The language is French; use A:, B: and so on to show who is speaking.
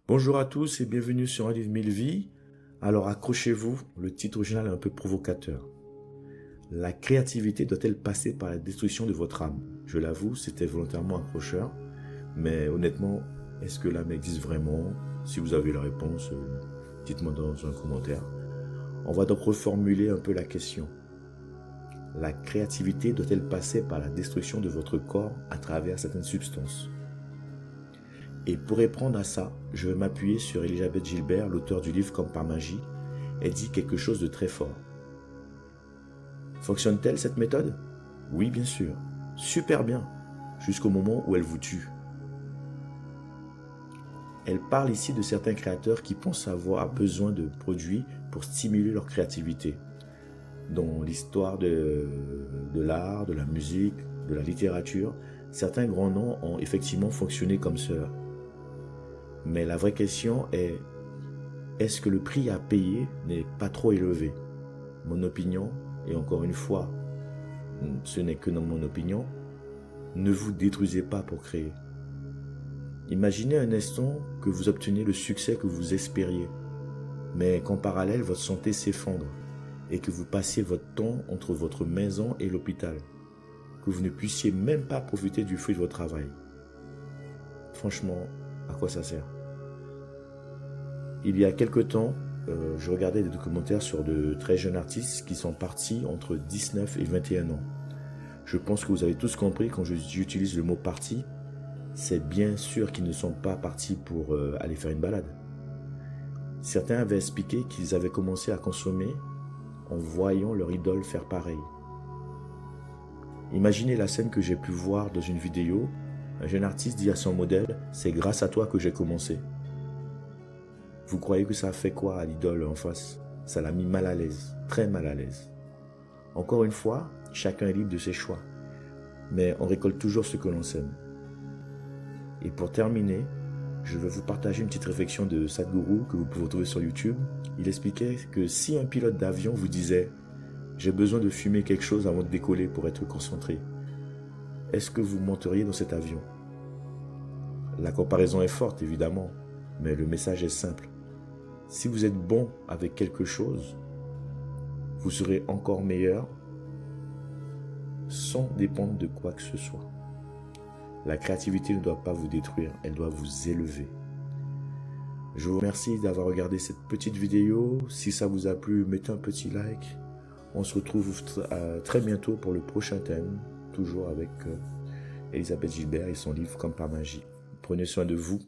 A: Bonjour à tous et bienvenue sur Un livre mille vies. Alors accrochez-vous, le titre original est un peu provocateur. La créativité doit-elle passer par la destruction de votre âme? Je l'avoue, c'était volontairement accrocheur, mais honnêtement, est-ce que l'âme existe vraiment? Si vous avez la réponse, dites-moi dans un commentaire. On va donc reformuler un peu la question. La créativité doit-elle passer par la destruction de votre corps à travers certaines substances? Et pour répondre à ça, je vais m'appuyer sur Elisabeth Gilbert, l'auteur du livre Comme par magie. Elle dit quelque chose de très fort. Fonctionne-t-elle cette méthode? Oui, bien sûr. Super bien. Jusqu'au moment où elle vous tue. Elle parle ici de certains créateurs qui pensent avoir besoin de produits pour stimuler leur créativité. Dans l'histoire de l'art, de la musique, de la littérature, certains grands noms ont effectivement fonctionné comme cela. Mais la vraie question est-ce que le prix à payer n'est pas trop élevé? Mon opinion, et encore une fois, ce n'est que dans mon opinion, ne vous détruisez pas pour créer. Imaginez un instant que vous obtenez le succès que vous espériez, mais qu'en parallèle votre santé s'effondre et que vous passiez votre temps entre votre maison et l'hôpital, que vous ne puissiez même pas profiter du fruit de votre travail. Franchement, à quoi ça sert? Il y a quelque temps, je regardais des documentaires sur de très jeunes artistes qui sont partis entre 19 et 21 ans. Je pense que vous avez tous compris quand j'utilise le mot parti, c'est bien sûr qu'ils ne sont pas partis pour aller faire une balade. Certains avaient expliqué qu'ils avaient commencé à consommer en voyant leur idole faire pareil. Imaginez la scène que j'ai pu voir dans une vidéo. Un jeune artiste dit à son modèle « C'est grâce à toi que j'ai commencé ». Vous croyez que ça a fait quoi à l'idole en face? Ça l'a mis mal à l'aise, très mal à l'aise. Encore une fois, chacun est libre de ses choix, mais on récolte toujours ce que l'on sème. Et pour terminer, je vais vous partager une petite réflexion de Sadhguru que vous pouvez trouver sur YouTube. Il expliquait que si un pilote d'avion vous disait « J'ai besoin de fumer quelque chose avant de décoller pour être concentré », est-ce que vous monteriez dans cet avion? La comparaison est forte évidemment, mais le message est simple. Si vous êtes bon avec quelque chose, vous serez encore meilleur sans dépendre de quoi que ce soit. La créativité ne doit pas vous détruire, elle doit vous élever. Je vous remercie d'avoir regardé cette petite vidéo. Si ça vous a plu, mettez un petit like. On se retrouve très bientôt pour le prochain thème, toujours avec Elisabeth Gilbert et son livre Comme par magie. Prenez soin de vous.